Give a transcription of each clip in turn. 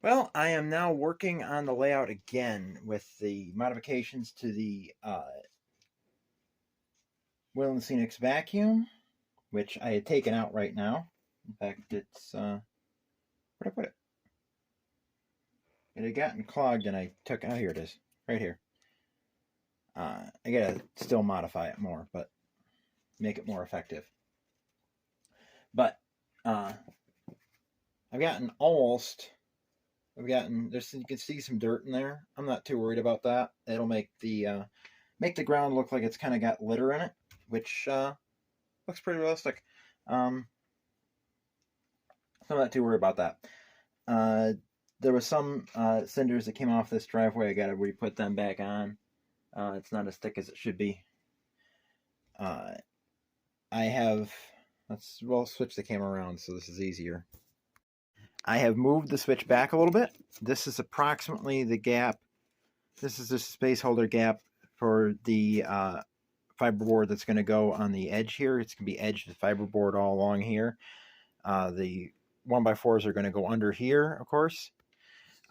Well, I am now working on the layout again with the modifications to the Will and Scenics vacuum, which I had taken out right now. In fact, it's where'd I put it? It had gotten clogged, and I took. Oh, here it is, right here. I gotta still modify it more, but make it more effective. But I've gotten almost. I've gotten there's you can see some dirt in there. I'm not too worried about that. It'll make the ground look like it's kind of got litter in it, which looks pretty realistic. Um, so I'm not too worried about that. There was some cinders that came off this driveway. I got to re-put them back on. It's not as thick as it should be. I have. We'll switch the camera around so this is easier. I have moved the switch back a little bit. This is approximately the gap. This is the space holder gap for the fiberboard that's going to go on the edge here. It's going to be edged with fiberboard all along here. The 1x4s are going to go under here, of course.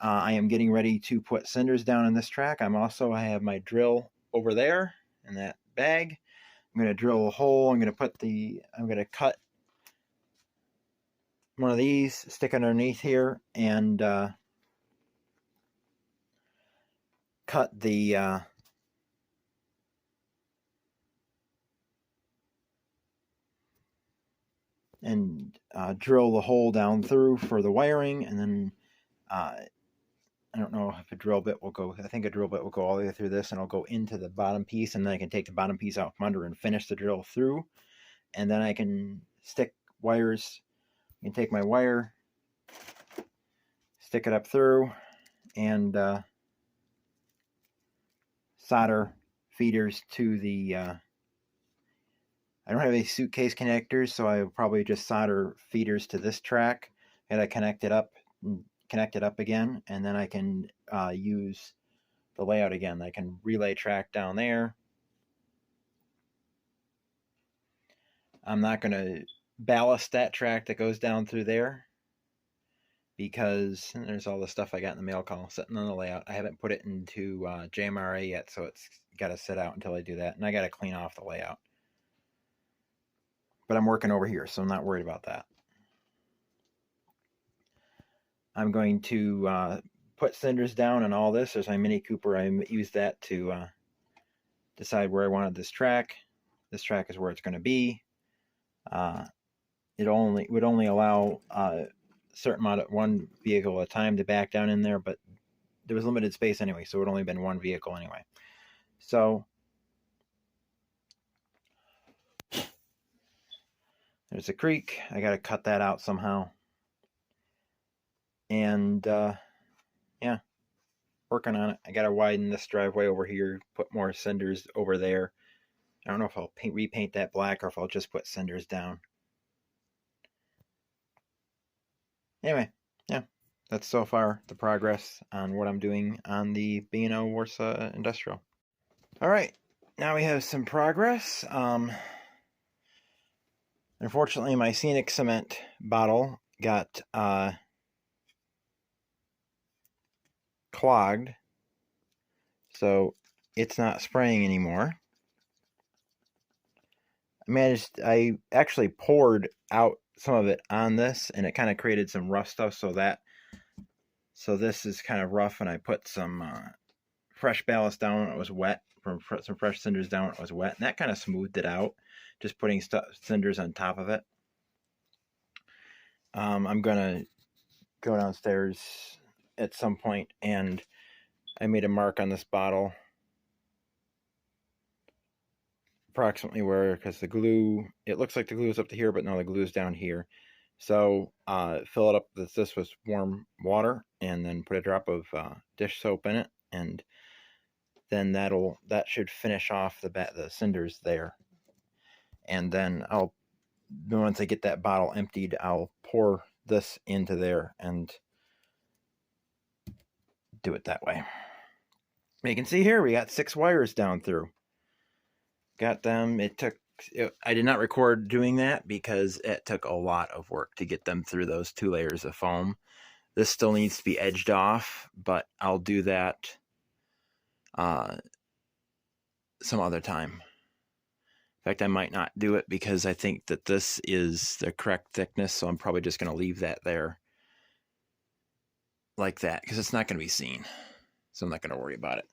I am getting ready to put cinders down in this track. I have my drill over there in that bag. I'm going to drill a hole. I'm going to cut one of these, stick underneath here, and cut the drill the hole down through for the wiring, and then I don't know if a drill bit will go. I think a drill bit will go all the way through this, and I'll go into the bottom piece, and then I can take the bottom piece out from under and finish the drill through, and then I can stick wires. I can take my wire, stick it up through, and solder feeders to the. I don't have any suitcase connectors, so I will probably just solder feeders to this track, and I connect it up again, and then I can use the layout again. I can relay track down there. I'm not going to ballast that track that goes down through there because there's all the stuff I got in the mail call sitting on the layout. I haven't put it into JMRA yet, so it's got to sit out until I do that, and I got to clean off the layout. But I'm working over here, so I'm not worried about that. I'm going to put cinders down on all this. There's my Mini Cooper. I used that to decide where I wanted this track. This track is where it's going to be. It would only allow a certain amount of one vehicle at a time to back down in there, but there was limited space anyway, so it would only been one vehicle anyway. So there's a creek. I got to cut that out somehow. And yeah, working on it. I got to widen this driveway over here, put more cinders over there. I don't know if I'll repaint that black or if I'll just put cinders down. Anyway, yeah, that's so far the progress on what I'm doing on the B&O Warsaw Industrial. All right, now we have some progress. Unfortunately, my Scenic Cement bottle got clogged, so it's not spraying anymore. I actually poured out some of it on this, and it kind of created some rough stuff, so this is kind of rough, and I put some fresh ballast down when it was wet, some fresh cinders down when it was wet, and that kind of smoothed it out, just putting cinders on top of it. I'm gonna go downstairs at some point, and I made a mark on this bottle approximately where, because the glue, it looks like the glue is up to here, but no, the glue is down here. So fill it up with this with warm water, and then put a drop of dish soap in it, and then that should finish off the cinders there. And then once I get that bottle emptied, I'll pour this into there and do it that way. You can see here we got 6 wires down through. Got them. I did not record doing that because it took a lot of work to get them through those 2 layers of foam. This still needs to be edged off, but I'll do that some other time. In fact, I might not do it because I think that this is the correct thickness, so I'm probably just going to leave that there like that because it's not going to be seen. So I'm not going to worry about it.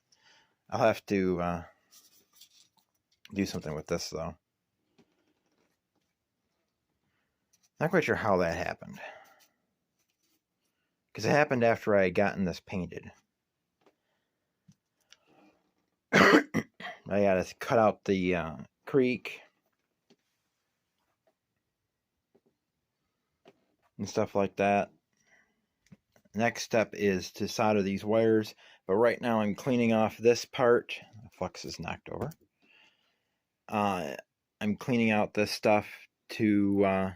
I'll have to do something with this, though. Not quite sure how that happened. Because it happened after I had gotten this painted. I got to cut out the creek and stuff like that. Next step is to solder these wires, but right now I'm cleaning off this part. The flux is knocked over. I'm cleaning out this stuff to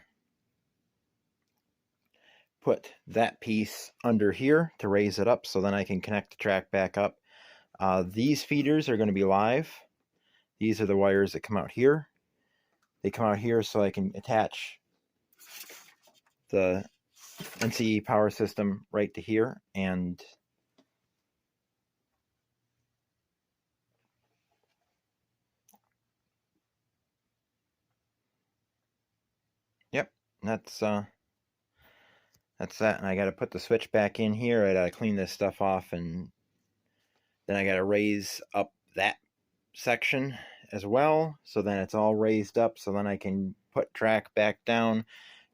put that piece under here to raise it up so then I can connect the track back up. These feeders are going to be live. These are the wires that come out here. They come out here so I can attach the NCE power system right to here, and yep, that's that. And I got to put the switch back in here. I got to clean this stuff off, and then I got to raise up that section as well, so then it's all raised up, so then I can put track back down,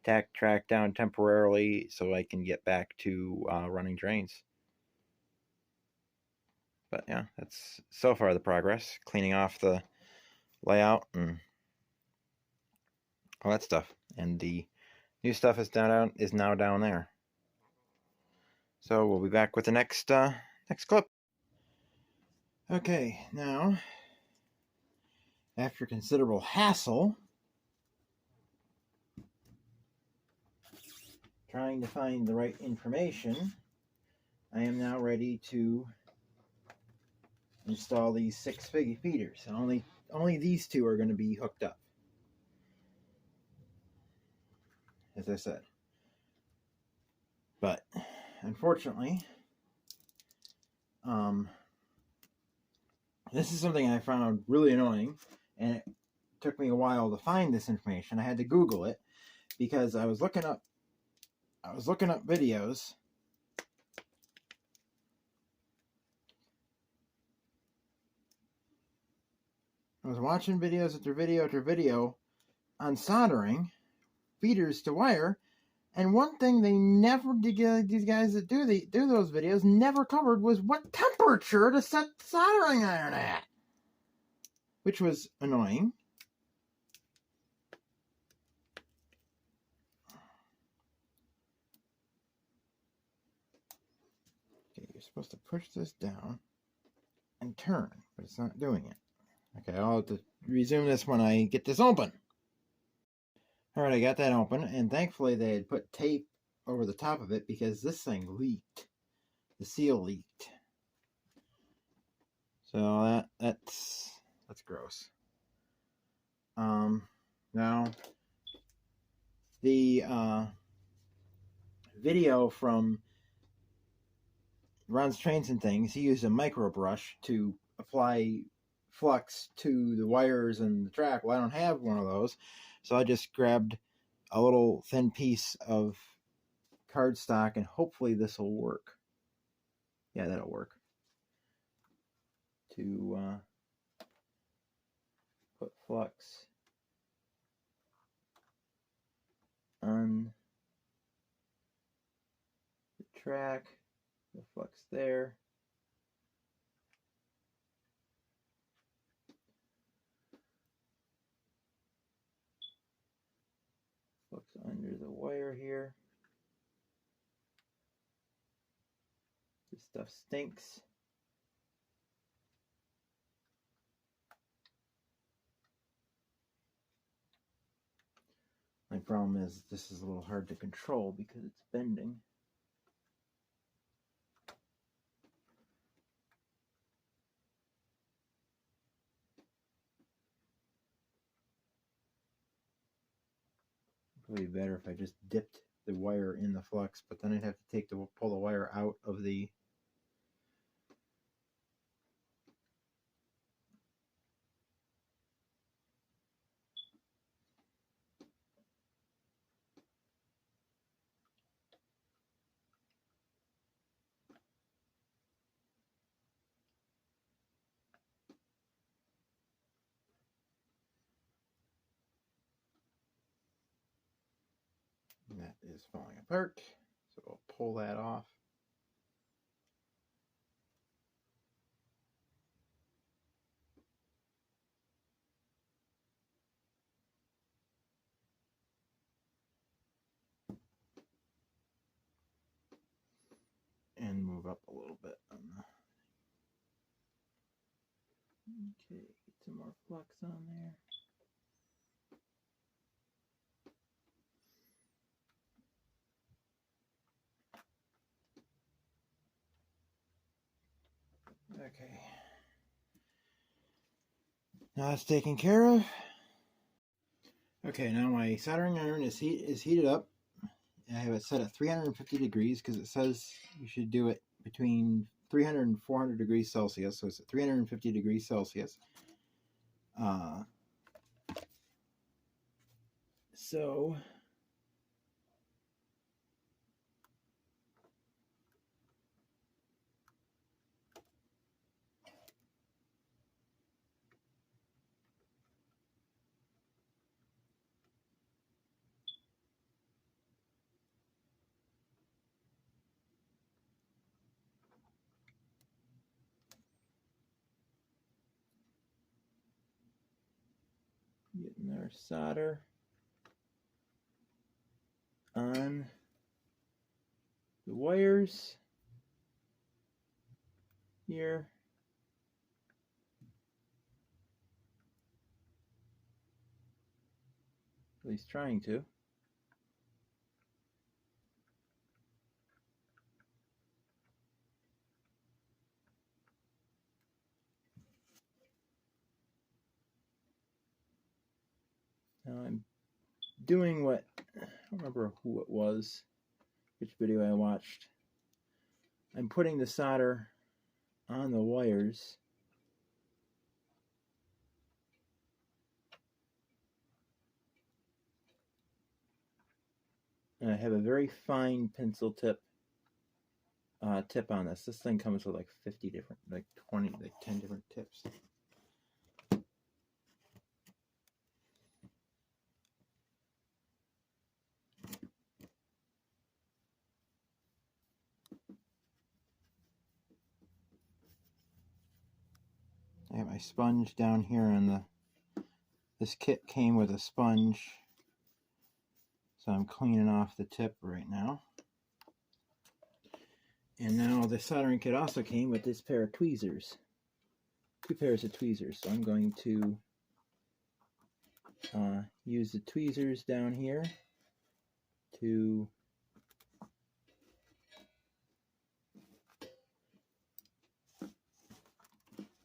tack track down temporarily so I can get back to running drains. But yeah, that's so far the progress. Cleaning off the layout and all that stuff. And the new stuff is now down there. So we'll be back with the next clip. Okay, now after considerable hassle trying to find the right information, I am now ready to install these 6 feeders. And only these 2 are going to be hooked up, as I said. But unfortunately, this is something I found really annoying, and it took me a while to find this information. I had to Google it because I was looking up videos. I was watching videos after video after video on soldering feeders to wire, and one thing they never did, these guys that do those videos never covered, was what temperature to set the soldering iron at, which was annoying. Okay, you're supposed to push this down and turn, but it's not doing it. Okay, I'll have to resume this when I get this open. Alright, I got that open, and thankfully they had put tape over the top of it because this thing leaked. The seal leaked. So that's gross. Now the video from Ron's Trains and Things, he used a micro brush to apply flux to the wires and the track. Well, I don't have one of those, so I just grabbed a little thin piece of cardstock, and hopefully this will work. Yeah, that'll work. To put flux on the track, the flux there. Flux under the wire here. This stuff stinks. My problem is this is a little hard to control because it's bending. Probably better if I just dipped the wire in the flux, but then I'd have to pull the wire out of the that is falling apart. So we'll pull that off. And move up a little bit on the... Okay, get some more flux on there. Okay. Now that's taken care of. Okay, now my soldering iron is heated up. I have it set at 350 degrees because it says you should do it between 300 and 400 degrees Celsius. So it's at 350 degrees Celsius. So getting our solder on the wires here. At least trying to. Now I'm doing what, I don't remember who it was, which video I watched. I'm putting the solder on the wires. And I have a very fine pencil tip on this. This thing comes with like 50 different, like 10 different tips. I have my sponge down here on this kit came with a sponge. So I'm cleaning off the tip right now. And now the soldering kit also came with this pair of tweezers. 2 pairs of tweezers. So I'm going to use the tweezers down here to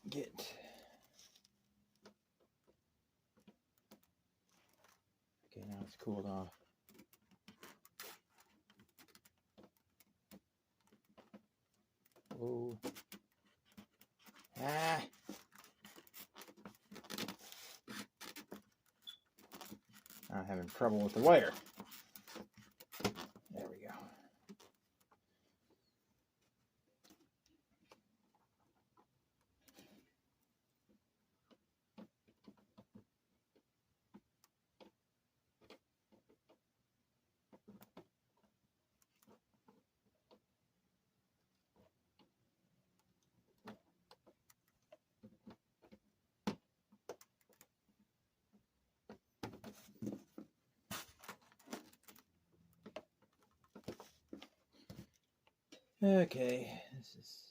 get now it's cooled off. Oh. Ah. I'm having trouble with the wire. There we go. Okay, this is...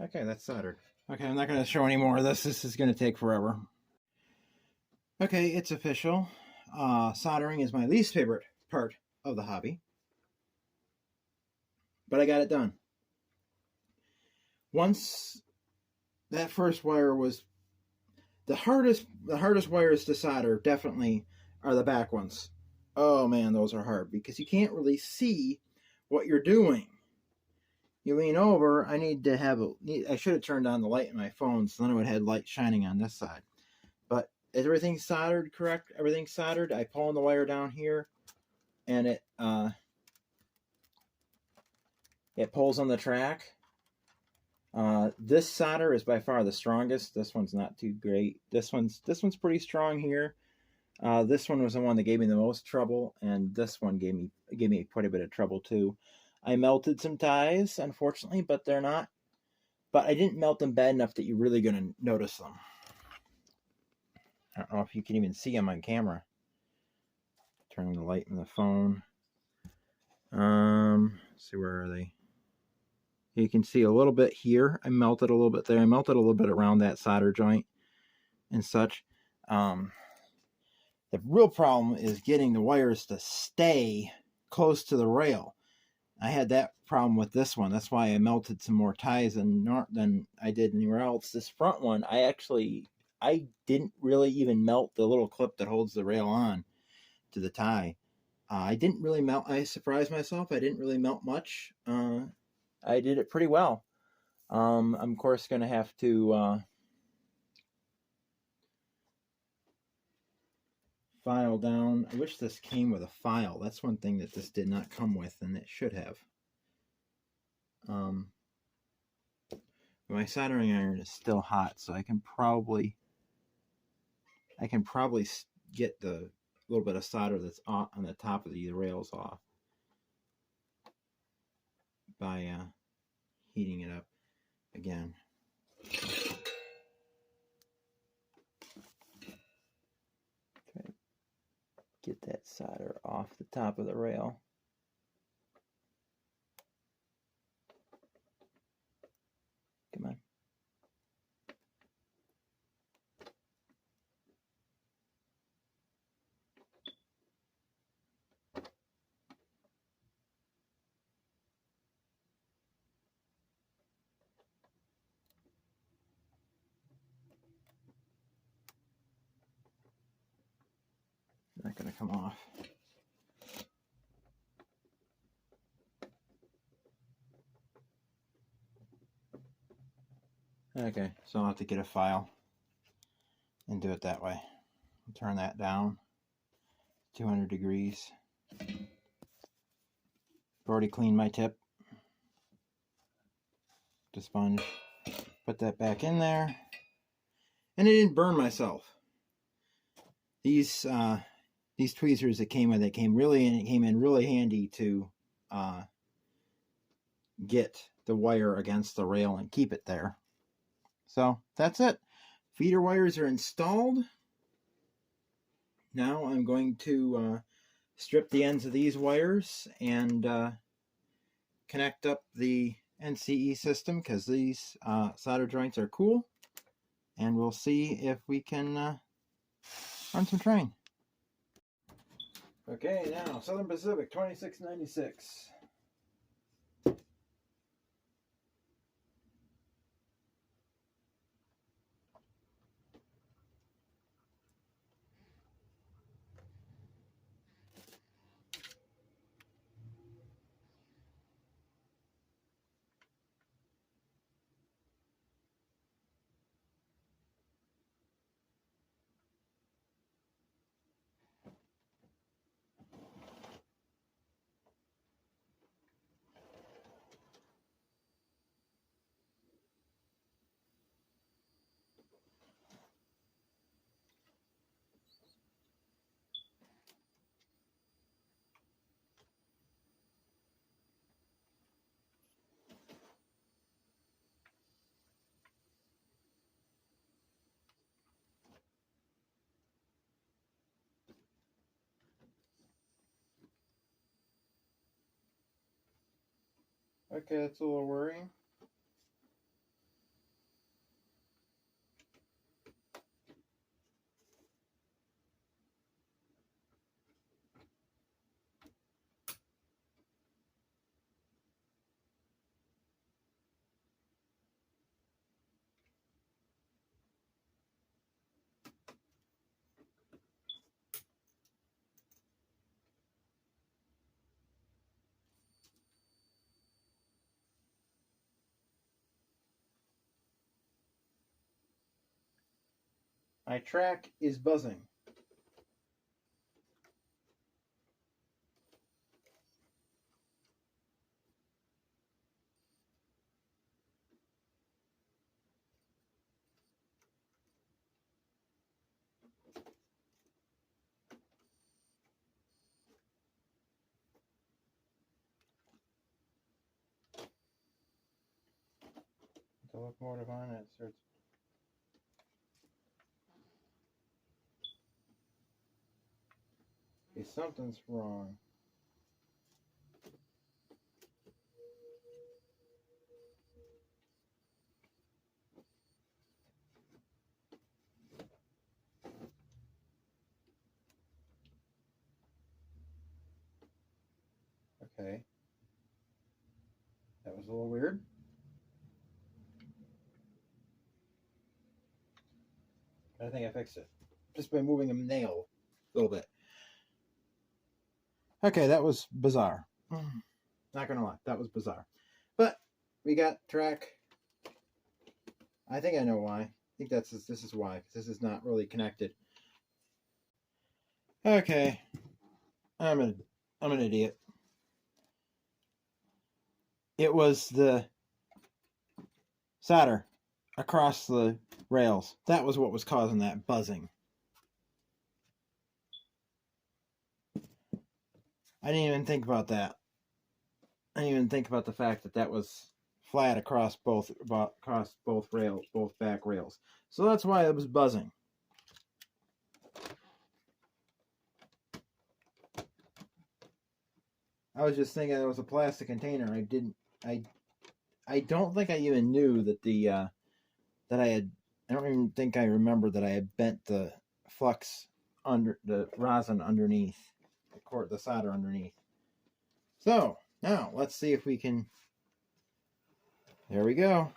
Okay, that's soldered. Okay, I'm not going to show any more of this. This is going to take forever. Okay, it's official. Soldering is my least favorite part of the hobby. But I got it done. Once that first wire was the hardest wires to solder definitely are the back ones. Oh man, those are hard because you can't really see what you're doing. You lean over. I should have turned on the light in my phone so then I would have light shining on this side. But is everything soldered correct? Everything's soldered. I pull on the wire down here and it pulls on the track. This solder is by far the strongest. This one's not too great. This one's pretty strong here. This one was the one that gave me the most trouble, and this one gave me quite a bit of trouble too. I melted some ties, unfortunately, but they're not. But I didn't melt them bad enough that you're really going to notice them. I don't know if you can even see them on camera. Turning the light in the phone. Let's see, where are they? You can see a little bit here. I melted a little bit there. I melted a little bit around that solder joint and such. The real problem is getting the wires to stay close to the rail. I had that problem with this one. That's why I melted some more ties than I did anywhere else. This front one, I didn't really even melt the little clip that holds the rail on to the tie. I didn't really melt. I surprised myself. I didn't really melt much. I did it pretty well. I'm of course going to have to file down. I wish this came with a file. That's one thing that this did not come with, and it should have. My soldering iron is still hot, so I can probably get the little bit of solder that's on the top of the rails off by heating it up again. Try to get that solder off the top of the rail. Come on. Not going to come off. Okay, so I'll have to get a file and do it that way. Turn that down 200 degrees. I've already cleaned my tip. The sponge. Put that back in there. And I didn't burn myself. These tweezers that came in really handy to get the wire against the rail and keep it there. So that's it. Feeder wires are installed. Now I'm going to strip the ends of these wires and connect up the NCE system because these solder joints are cool. And we'll see if we can run some train. Okay, now Southern Pacific 2696. Okay, that's a little worrying. My track is buzzing. The locomotive on it starts. Okay, something's wrong. Okay. That was a little weird. I think I fixed it. Just by moving a nail a little bit. Okay, that was bizarre. Not gonna lie, that was bizarre. But we got track. I think I know why. I think this is why, because this is not really connected. Okay. I'm an idiot. It was the solder across the rails. That was what was causing that buzzing. I didn't even think about that. I didn't even think about the fact that that was flat across both rails, both back rails. So that's why it was buzzing. I was just thinking it was a plastic container. I don't think I even knew that I don't even think I remember that I had bent the flux under the rosin underneath, the solder underneath. So now let's see if we can. There we go.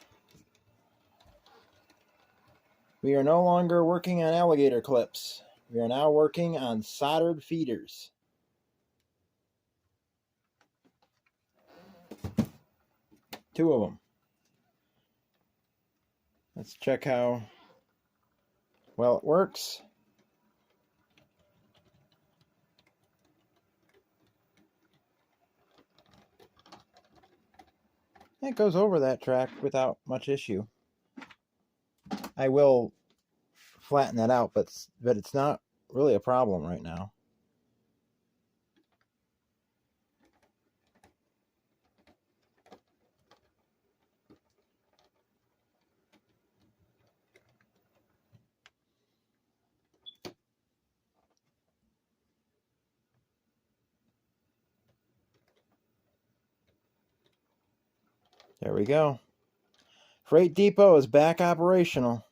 We are no longer working on alligator clips. We are now working on soldered feeders. Two of them. Let's check how well it works. It goes over that track without much issue. I will flatten that out, but it's not really a problem right now. There we go. Freight depot is back operational.